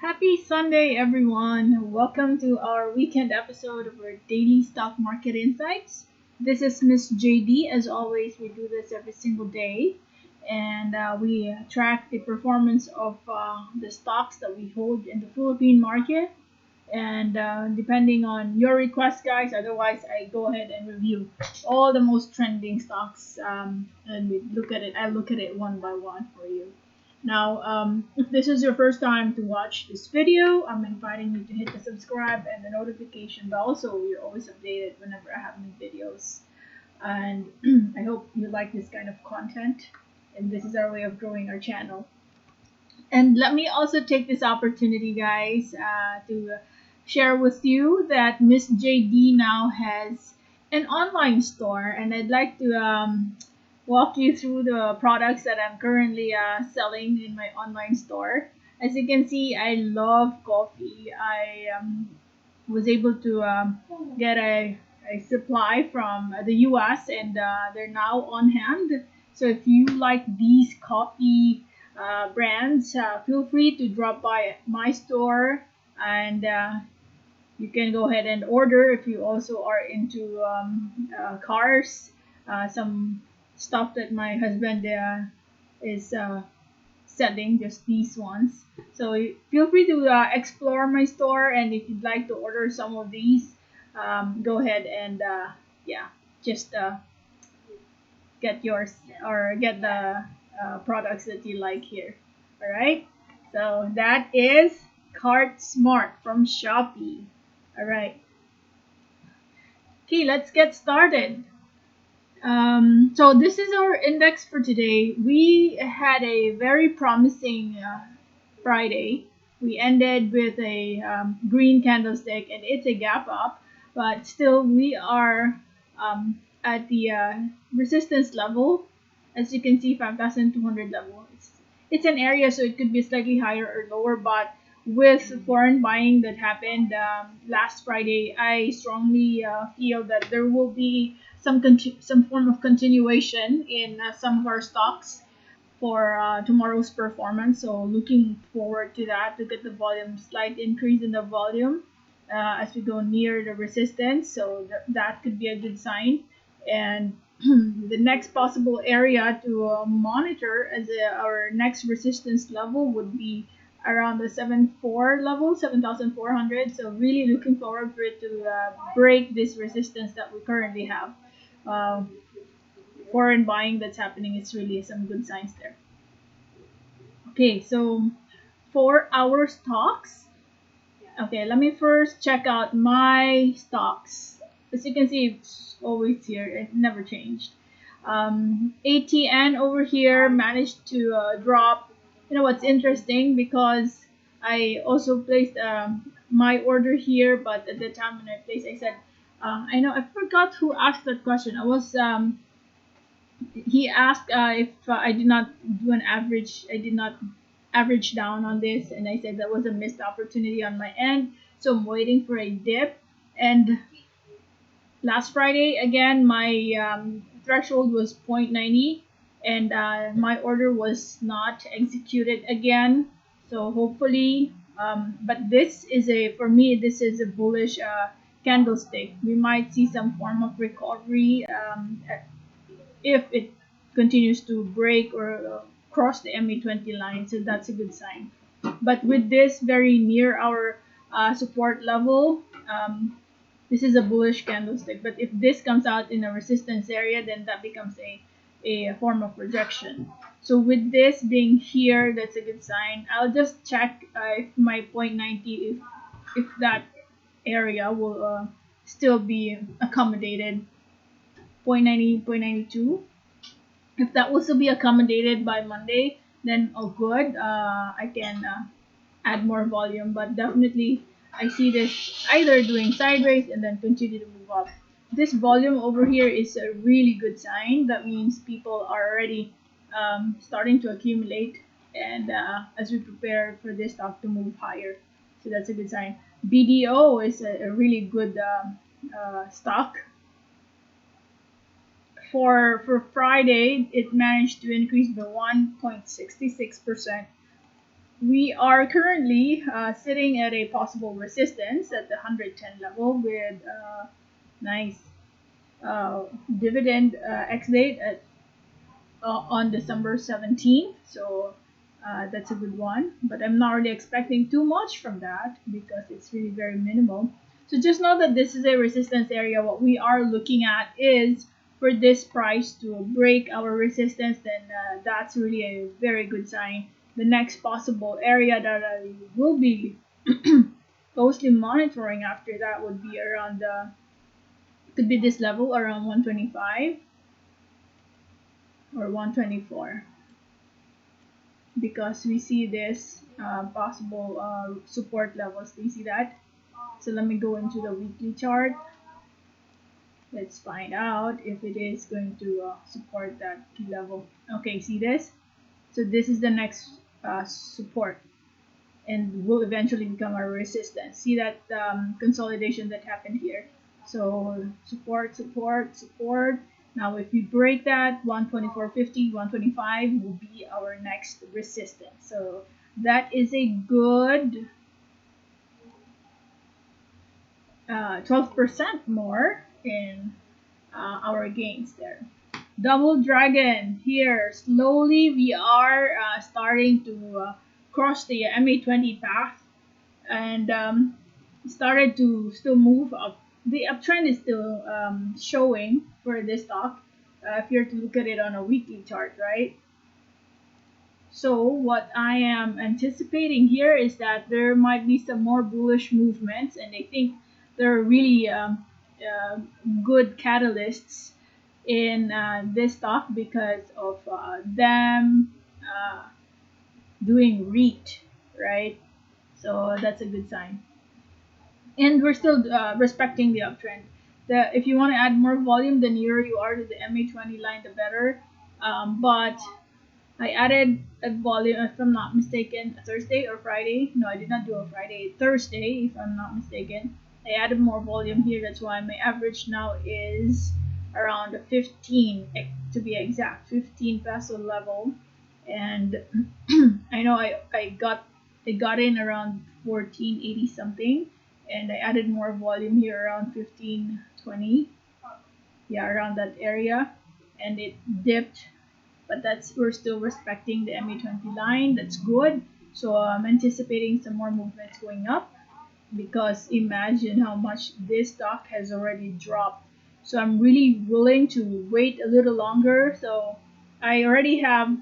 Happy Sunday, everyone! Welcome to our weekend episode of our daily stock market insights. This is Miss JD. As always, we do this every single day, and we track the performance of the stocks that we hold in the Philippine market. And depending on your request, guys, otherwise I go ahead and review all the most trending stocks, and we look at it. I look at it one by one for you. Now, if this is your first time to watch this video, I'm inviting you to hit the subscribe and the notification bell so you're always updated whenever I have new videos. And I hope you like this kind of content, and this is our way of growing our channel. And let me also take this opportunity, guys, to share with you that Miss JD now has an online store, and I'd like to walk you through the products that I'm currently selling in my online store. As you can see, I love coffee. I was able to get a supply from the US, and they're now on hand. So if you like these coffee brands, feel free to drop by my store, and you can go ahead and order if you also are into cars. Some stuff that my husband is selling, just these ones. So feel free to explore my store, and if you'd like to order some of these, go ahead and yeah, just get yours or get the products that you like here. All right. So that is Cart Smart from Shopee. All right. Okay, let's get started. So this is our index for today. We had a very promising Friday. We ended with a green candlestick, and it's a gap up, but still we are at the resistance level. As you can see, 5,200 level. It's an area, so it could be slightly higher or lower, but with foreign buying that happened last Friday, I strongly feel that there will be some form of continuation in some of our stocks for tomorrow's performance. So looking forward to that, to get the volume, slight increase in the volume as we go near the resistance. So that could be a good sign. And the next possible area to monitor as our next resistance level would be around the 7,400 level, 7,400. So really looking forward for it to break this resistance that we currently have. Uh, Foreign buying that's happening is really some good signs there. Okay, so for our stocks, okay, let me first check out my stocks. As you can see, it's always here, it never changed. ATN over here managed to drop. You know what's interesting, because I also placed my order here, but at the time when I placed, I said, I know I forgot who asked that question. I was he asked if I did not do an average. I did not average down on this, and I said that was a missed opportunity on my end. So I'm waiting for a dip. And last Friday, again, my threshold was 0.90, and my order was not executed again. So hopefully, but this is for me, this is a bullish candlestick. We might see some form of recovery if it continues to break or cross the MA20 line. So that's a good sign. But with this very near our support level, this is a bullish candlestick. But if this comes out in a resistance area, then that becomes a form of rejection. So with this being here, that's a good sign. I'll just check if my 0.90, if that area will still be accommodated. 0.90, 0.92. If that will still be accommodated by Monday, then all good. I can add more volume, but definitely I see this either doing sideways and then continue to move up. This volume over here is a really good sign. That means people are already starting to accumulate, and as we prepare for this stock to move higher, so that's a good sign. BDO is a really good stock. For Friday, it managed to increase by 1.66%, we are currently sitting at a possible resistance at the 110 level with nice dividend X date at on December 17th. So that's a good one. But I'm not really expecting too much from that because it's really very minimal. So just know that this is a resistance area. What we are looking at is for this price to break our resistance, then that's really a very good sign. The next possible area that I will be closely monitoring after that would be around could be this level around 125 or 124 because we see this possible support levels. Do you see that? So let me go into the weekly chart. Let's find out if it is going to support that key level. Okay, see this? So this is the next support and will eventually become our resistance. See that consolidation that happened here. So support, support, support. Now if we break that, 124.50, 125 will be our next resistance. So that is a good 12% more in our gains there. Double dragon here. Slowly we are starting to cross the MA20 path and started to still move up. The uptrend is still showing for this stock if you're to look at it on a weekly chart, right? So what I am anticipating here is that there might be some more bullish movements, and I think there are really good catalysts in this stock because of them doing REIT, right? So that's a good sign. And we're still respecting the uptrend. If you want to add more volume, the nearer you are to the MA20 line, the better. But I added a volume, if I'm not mistaken, Thursday or Friday. No, I did not do a Friday. Thursday, if I'm not mistaken. I added more volume here. That's why my average now is around 15, to be exact, 15 peso level. And I know I got in around 1480 something, and I added more volume here around 1520. Yeah, around that area, and it dipped, but we're still respecting the MA20 line. That's good. So I'm anticipating some more movements going up because imagine how much this stock has already dropped. So I'm really willing to wait a little longer. So I already have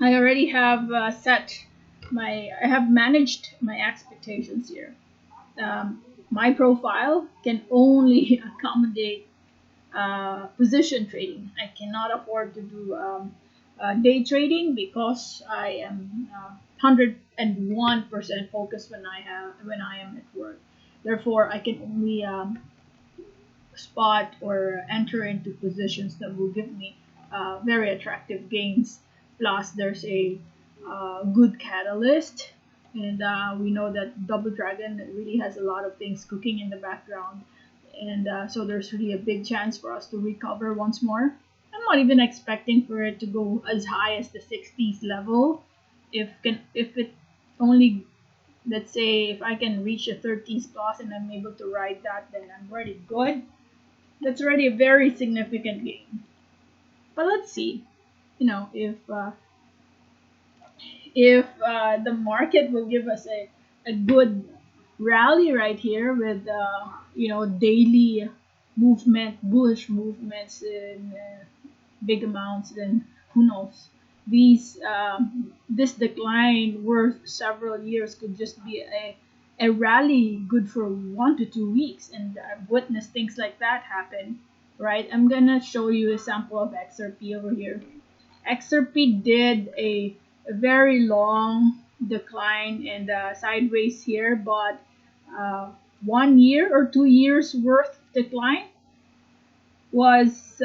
I have managed my expectations here. My profile can only accommodate position trading. I cannot afford to do day trading because I am 101% focused when I am at work. Therefore, I can only spot or enter into positions that will give me very attractive gains. Plus, there's a good catalyst, and we know that Double Dragon really has a lot of things cooking in the background, and so there's really a big chance for us to recover once more. I'm not even expecting for it to go as high as the 60s level. If it only, let's say, if I can reach a 30s plus and I'm able to ride that, then I'm already good. That's already a very significant gain. But let's see, if the market will give us a good rally right here with daily bullish movements in big amounts, then who knows? This decline worth several years could just be a rally good for 1 to 2 weeks, and I've witnessed things like that happen. Right? I'm gonna show you a sample of XRP over here. XRP did a very long decline and sideways here, but 1 year or 2 years worth decline was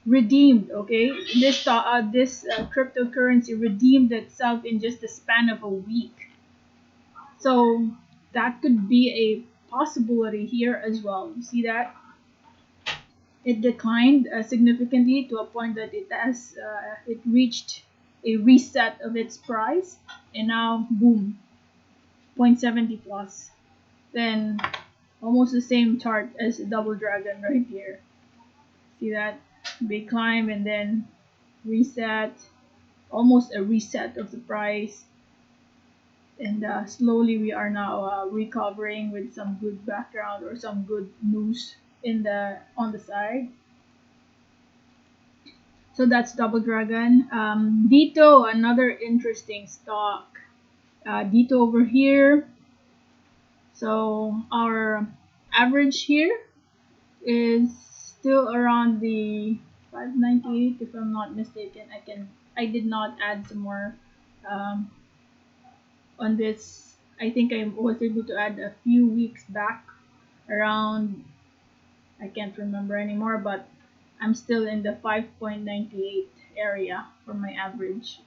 redeemed. Okay, this cryptocurrency redeemed itself in just the span of a week. So that could be a possibility here as well. You see that? It declined significantly to a point that it reached a reset of its price, and now boom, 0.70 plus. Then almost the same chart as the double dragon right here. See that? Big climb and then reset, almost a reset of the price. And slowly we are now recovering with some good background or some good news in the on the side. So that's double dragon. Dito, another interesting stock. Dito over here. So our average here is still around the 598 if I'm not mistaken. I did not add some more um, on this. I think I was able to add a few weeks back around, I can't remember anymore, but I'm still in the 5.98 area for my average.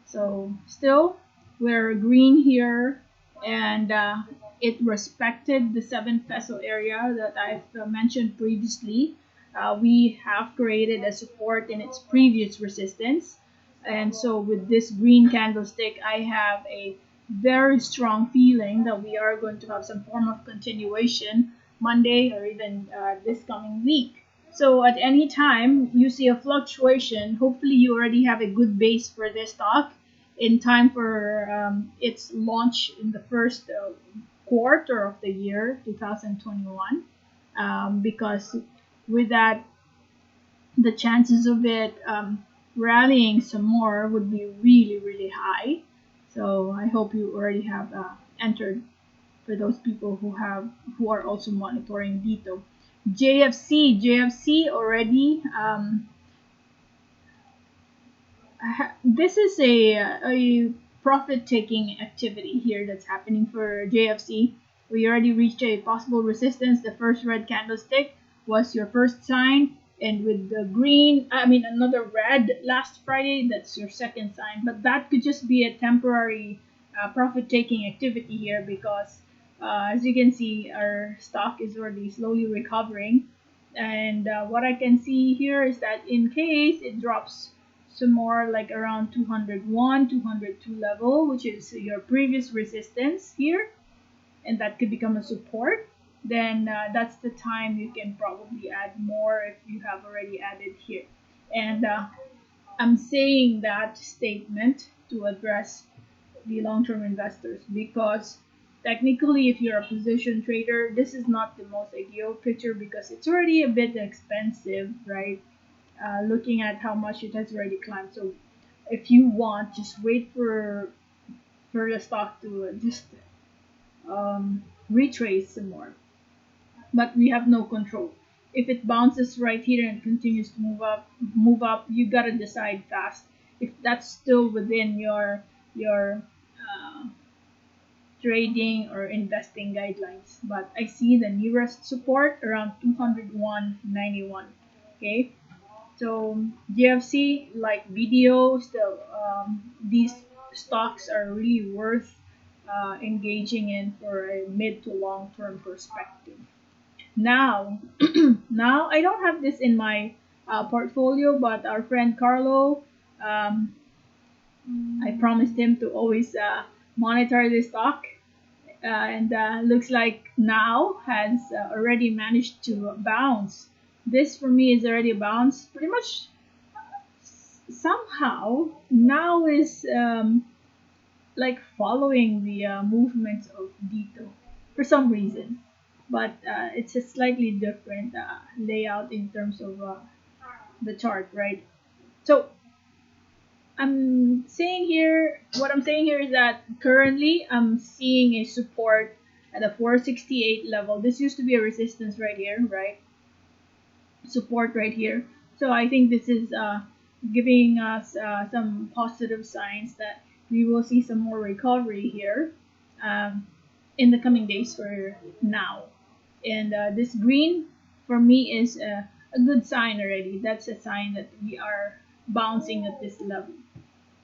So still, we're green here, and it respected the 7 peso area that I've mentioned previously. We have created a support in its previous resistance. And so with this green candlestick, I have a very strong feeling that we are going to have some form of continuation Monday or even this coming week. So at any time you see a fluctuation, hopefully you already have a good base for this stock in time for its launch in the first quarter of the year 2021. Because with that, the chances of it rallying some more would be really, really high. So I hope you already have entered for those people who are also monitoring Dito. JFC already. This is a profit taking activity here that's happening for JFC. We already reached a possible resistance. The first red candlestick was your first sign, and with the green, I mean another red last Friday, that's your second sign. But that could just be a temporary profit taking activity here because as you can see, our stock is already slowly recovering. And what I can see here is that in case it drops some more, like around 201, 202 level, which is your previous resistance here, and that could become a support, then that's the time you can probably add more if you have already added here. And I'm saying that statement to address the long-term investors because technically if you're a position trader, this is not the most ideal picture because it's already a bit expensive, right? Looking at how much it has already climbed. So if you want, just wait for the stock to just retrace some more. But we have no control. If it bounces right here and continues to move up, you gotta decide fast if that's still within your trading or investing guidelines. But I see the nearest support around 201.91. Okay, so GFC, like BDO, still these stocks are really worth engaging in for a mid to long term perspective. Now, now I don't have this in my portfolio, but our friend Carlo, um, I promised him to always monitor this stock, and looks like now has already managed to bounce. This for me is already a bounce. Pretty much somehow now is like following the movements of Dito for some reason, but it's a slightly different layout in terms of the chart, right? So what I'm saying here is that currently I'm seeing a support at a 468 level. This used to be a resistance right here, right? Support right here. So I think this is giving us some positive signs that we will see some more recovery here um, in the coming days for now. And this green for me is a good sign already. That's a sign that we are bouncing at this level.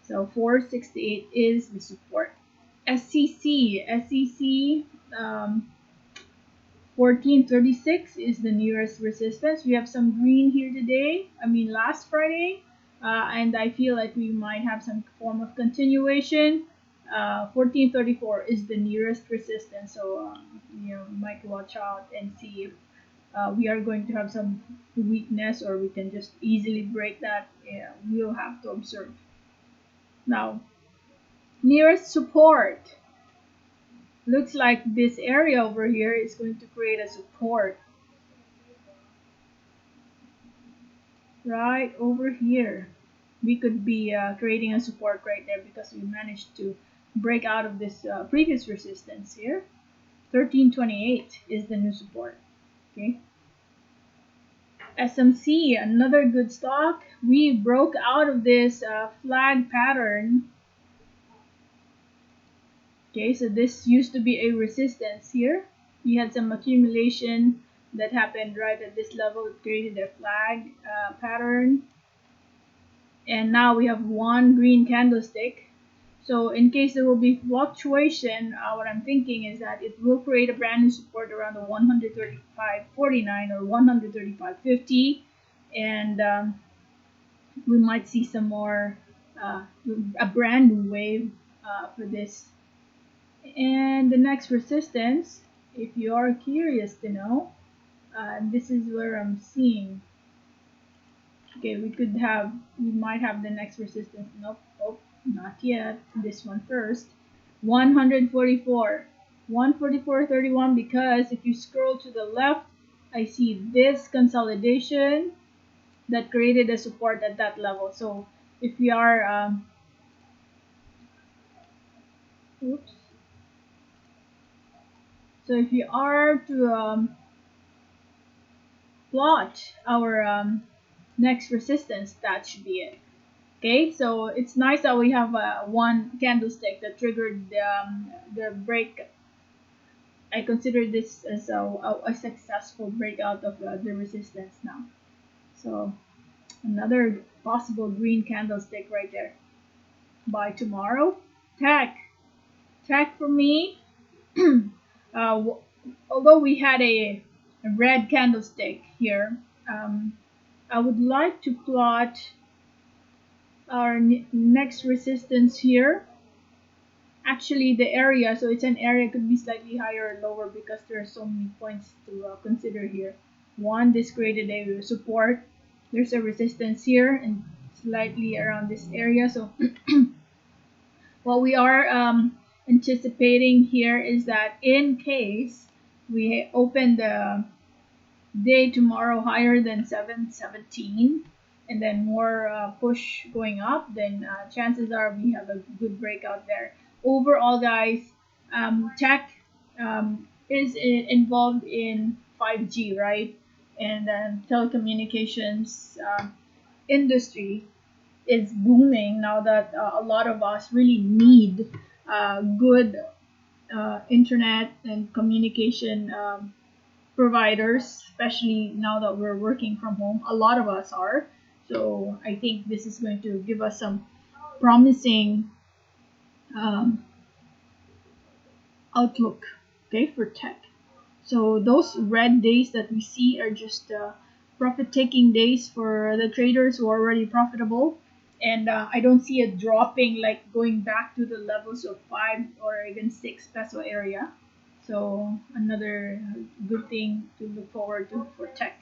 So 468 is the support. SCC, 1436 is the nearest resistance. We have some green here today. I mean, last Friday. and I feel like we might have some form of continuation. 1434 is the nearest resistance, so you might watch out and see if we are going to have some weakness or we can just easily break that. Yeah, we'll have to observe. Now, nearest support looks like this area over here is going to create a support right over here. We could be creating a support right there because we managed to break out of this previous resistance here. 1328 is the new support. Okay. SMC, another good stock. We broke out of this flag pattern. Okay, so this used to be a resistance here. We had some accumulation that happened right at this level. It created a flag pattern. And now we have one green candlestick. So in case there will be fluctuation, what I'm thinking is that it will create a brand new support around the 135.49 or 135.50, and we might see some more a brand new wave for this. And the next resistance, if you are curious to know, this is where I'm seeing. Okay, we might have the next resistance. Nope, oh, not yet. This one first. 144. 144.31, because if you scroll to the left, I see this consolidation that created a support at that level. So if we are, oops. So if you are to plot our next resistance, that should be it. Okay, so it's nice that we have one candlestick that triggered the break. I consider this as a successful breakout of the resistance now. So another possible green candlestick right there. By tomorrow, tech, tech for me. Although we had a red candlestick here, I would like to plot our next resistance here. Actually, the area, so it's an area, could be slightly higher or lower because there are so many points to consider here. One, this created a support. There's a resistance here and slightly around this area. So what we are anticipating here is that in case we open the day tomorrow higher than 717 and then more push going up, then chances are we have a good breakout there. Overall, guys, tech is involved in 5G, right? And telecommunications industry is booming now that a lot of us really need good internet and communication providers, especially now that we're working from home. A lot of us are. So I think this is going to give us some promising um, outlook, okay, for tech. So those red days that we see are just profit-taking days for the traders who are already profitable. And I don't see it dropping, like going back to the levels of 5 or even 6 peso area. So another good thing to look forward to for tech.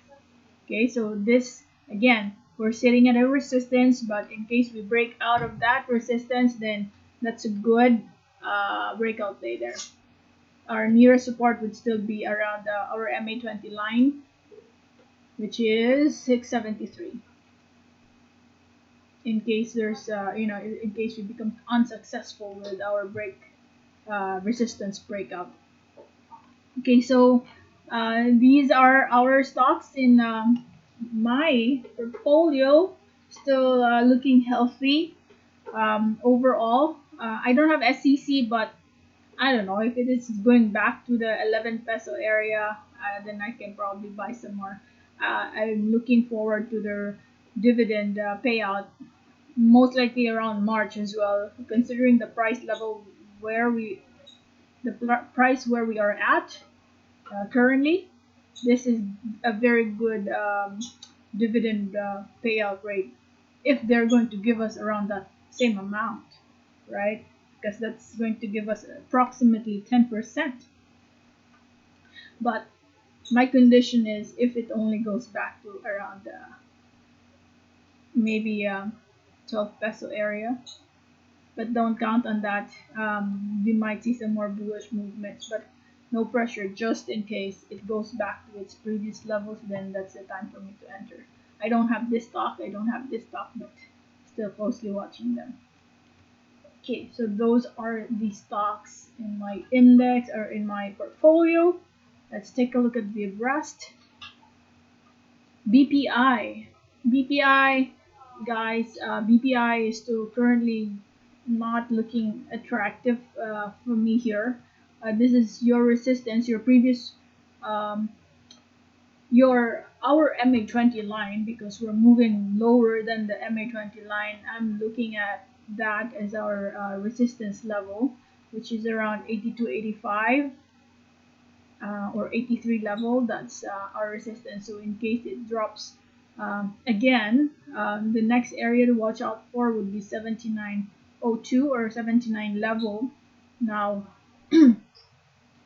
Okay, so this again, we're sitting at a resistance, but in case we break out of that resistance, then that's a good breakout day there. Our nearest support would still be around our MA20 line, which is 673. In case there's, in case we become unsuccessful with our resistance breakout. Okay, so these are our stocks in my portfolio. Still looking healthy overall. I don't have SEC, but I don't know if it is going back to the 11 peso area, then I can probably buy some more. I'm looking forward to their dividend payout, most likely around March as well, considering the price level where price where we are at currently. This is a very good dividend payout rate. if they're going to give us around that same amount, right? Because that's going to give us approximately 10%. But my condition is if it only goes back to around maybe 12 peso area, but don't count on that. We might see some more bullish movements, but no pressure. Just in case it goes back to its previous levels, then that's the time for me to enter. I don't have this stock, but still closely watching them. Okay, so those are the stocks in my index or in my portfolio. Let's take a look at the rest. BPI. BPI, guys, BPI is still currently not looking attractive for me here. This is your resistance, your previous, um, your our MA20 line, because we're moving lower than the MA20 line. I'm looking at that as our resistance level, which is around 82, 85. Or 83 level. That's our resistance. So in case it drops again, the next area to watch out for would be 79.02 or 79 level. Now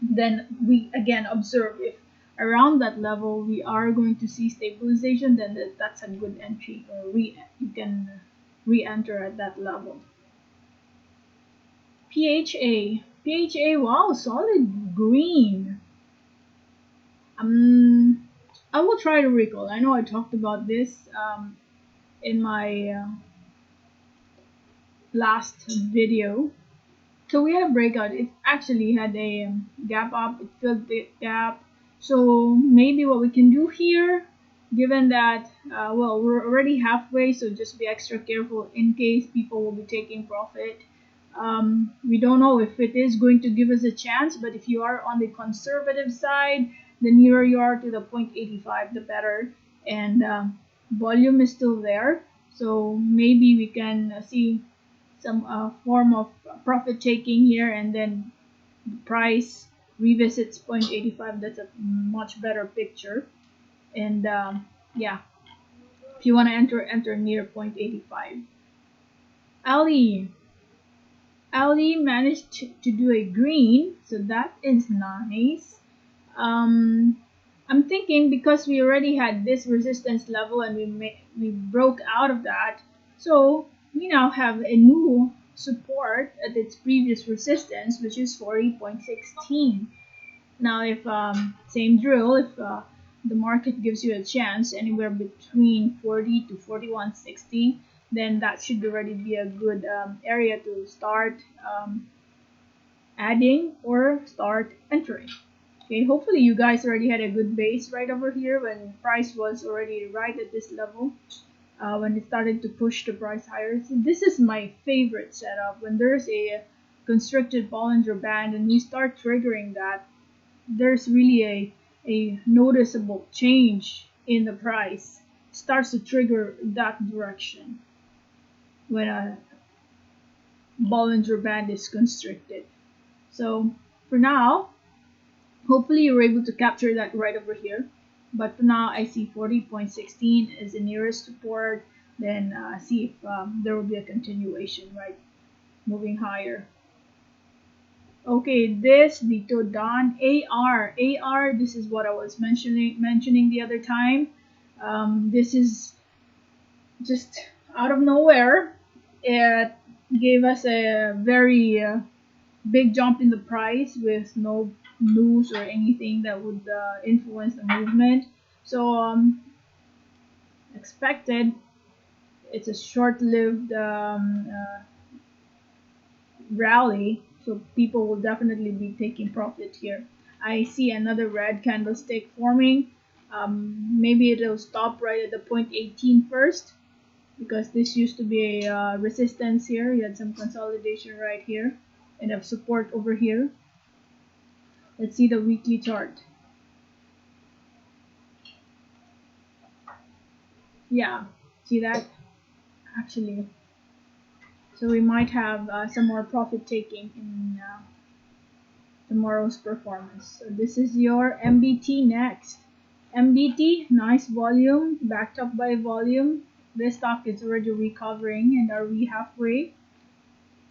then we again observe if around that level we are going to see stabilization, then that's a good entry, or you can re-enter at that level. PHA, wow, solid green. I will try to recall. I know I talked about this in my last video. So we had a breakout. It actually had a gap up. It filled the gap. So maybe what we can do here, given that, well, we're already halfway, so just be extra careful in case people will be taking profit. We don't know if it is going to give us a chance, but if you are on the conservative side, the nearer you are to the 0.85, the better. And volume is still there, so maybe we can see some form of profit taking here, and then the price revisits 0.85. That's a much better picture. And yeah, if you want to enter near 0.85. Ali, Ali managed to do a green, so that is nice. I'm thinking because we already had this resistance level and we broke out of that, so we now have a new support at its previous resistance, which is 40.16. Now, if same drill, if the market gives you a chance anywhere between 40 to 41.60, then that should already be a good area to start adding or start entering. Okay, hopefully you guys already had a good base right over here when price was already right at this level. When it started to push the price higher. So this is my favorite setup. When there's a constricted Bollinger Band and we start triggering that, there's really a noticeable change in the price. It starts to trigger that direction when a Bollinger Band is constricted. So for now, hopefully you're able to capture that right over here. But for now, I see 40.16 is the nearest support. Then see if there will be a continuation, right? Moving higher. Okay, this Dito Don AR. This is what I was mentioning the other time. This is just out of nowhere. It gave us a very big jump in the price with no news or anything that would influence the movement. So expected. It's a short-lived rally, so people will definitely be taking profit here. I see another red candlestick forming. Maybe it'll stop right at the 0.18 first, because this used to be a resistance here. You had some consolidation right here and have support over here. Let's see the weekly chart. Yeah, see that? Actually, so we might have some more profit taking in tomorrow's performance. So this is your MBT next. MBT, nice volume, backed up by volume. this stock is already recovering, and are we halfway?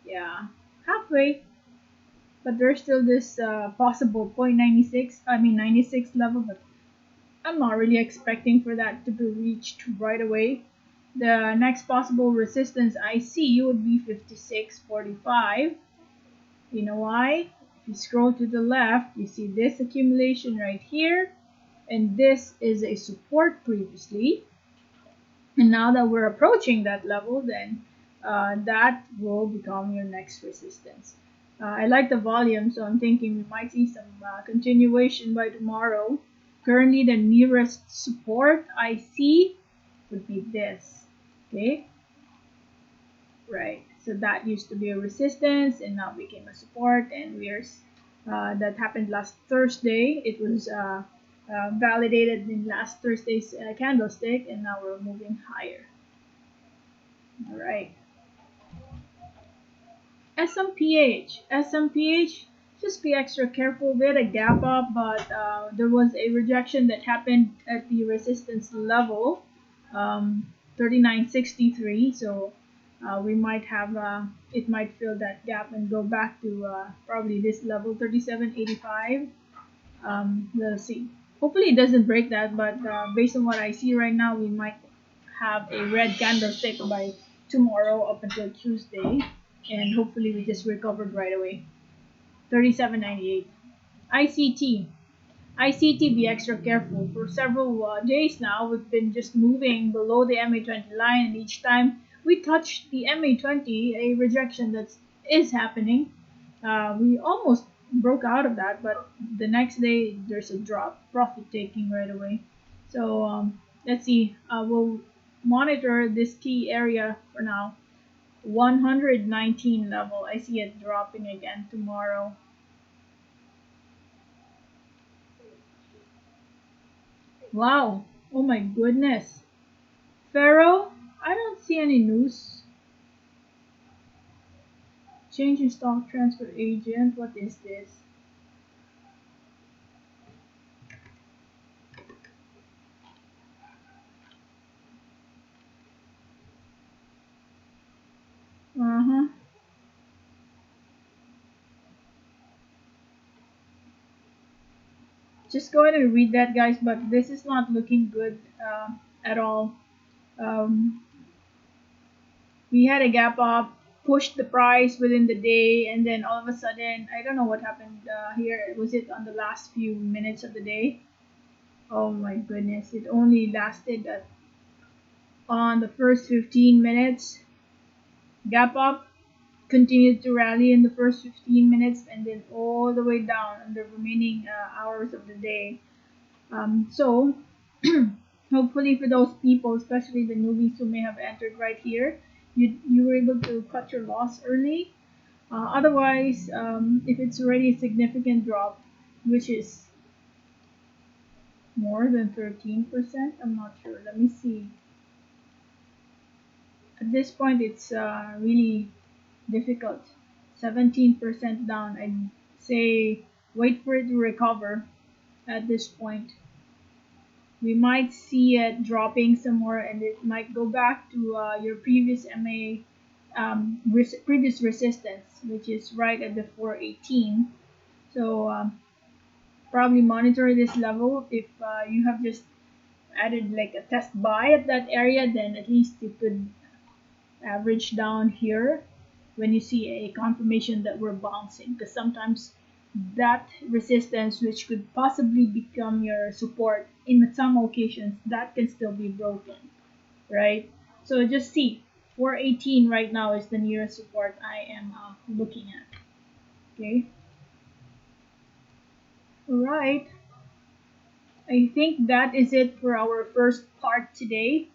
Yeah, halfway. But there's still this possible 0.96, I mean 96 level, but I'm not really expecting for that to be reached right away. The next possible resistance I see would be 56.45. You know why? If you scroll to the left, you see this accumulation right here, and this is a support previously. And now that we're approaching that level, then that will become your next resistance. I like the volume, so I'm thinking we might see some continuation by tomorrow. Currently, the nearest support I see would be this. Okay, right. So that used to be a resistance and now became a support, and that happened last Thursday. It was validated in last Thursday's candlestick, and now we're moving higher. All right. SMPH, just be extra careful. We had a gap up, but there was a rejection that happened at the resistance level, 39.63. So we might have it might fill that gap and go back to probably this level, 37.85. We'll see. Hopefully it doesn't break that, but based on what I see right now, we might have a red candlestick by tomorrow up until Tuesday, and hopefully we just recovered right away. 37.98. ICT. ICT, be extra careful. For several days now, we've been just moving below the MA20 line, and each time we touch the MA20, a rejection that is happening. We almost broke out of that, but the next day there's a drop, profit taking right away. So let's see. We'll monitor this key area for now. 119 level. I see it dropping again tomorrow. Wow. Oh my goodness. FERRO? I don't see any news. Change in stock transfer agent. What is this? Uh-huh. Just go ahead and read that, guys, but this is not looking good at all. Um, we had a gap up, pushed the price within the day, and then all of a sudden, I don't know what happened here. Was it on the last few minutes of the day? Oh my goodness, it only lasted on the first 15 minutes. Gap up, continued to rally in the first 15 minutes, and then all the way down in the remaining hours of the day. So, hopefully for those people, especially the newbies who may have entered right here, you were able to cut your loss early. Otherwise, if it's already a significant drop, which is more than 13%, I'm not sure. Let me see. At this point, it's really difficult. 17% down. I'd say wait for it to recover at this point. We might see it dropping some more, and it might go back to your previous MA previous resistance, which is right at the 418. So probably monitor this level. If you have just added like a test buy at that area, then at least you could average down here when you see a confirmation that we're bouncing, because sometimes that resistance, which could possibly become your support in some occasions, that can still be broken, right? So just see 418 right now is the nearest support I am looking at. Okay, all right, I think that is it for our first part today.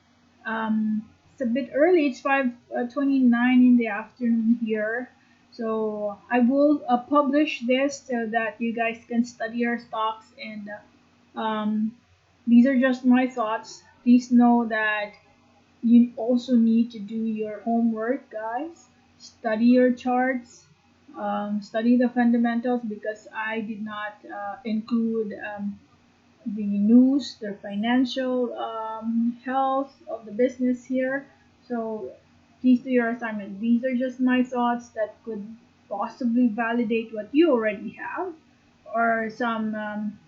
It's a bit early. It's 5:29 in the afternoon here. So I will publish this so that you guys can study your stocks, and these are just my thoughts. Please know that you also need to do your homework, guys. Study your charts, study the fundamentals, because I did not include the news, their financial health of the business here. So please do your assignment. These are just my thoughts that could possibly validate what you already have, or some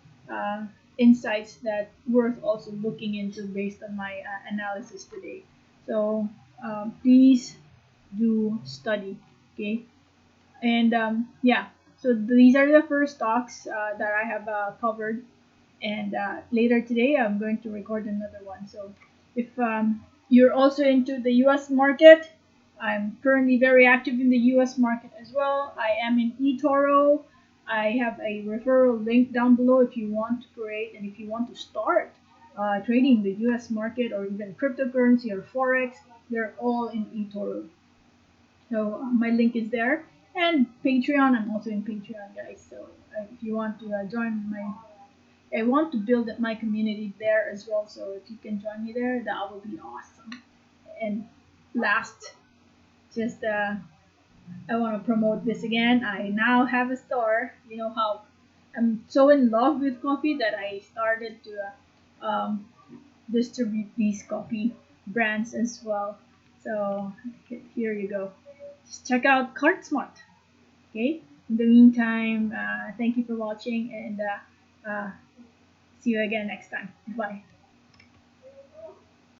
insights that worth also looking into based on my analysis today. So please do study, okay? And yeah, so these are the first stocks that I have covered, and later today I'm going to record another one. So if you're also into the US market, I'm currently very active in the US market as well. I am in eToro. I have a referral link down below if you want to create and if you want to start trading the US market or even cryptocurrency or forex. They're all in eToro. So my link is there. And Patreon, I'm also in Patreon, guys. So if you want to join my, I want to build my community there as well. So if you can join me there, that would be awesome. And last, just I want to promote this again. I now have a store. You know how I'm so in love with coffee that I started to distribute these coffee brands as well. So here you go. Just check out CartSmart. Okay. In the meantime, thank you for watching, and see you again next time. Bye.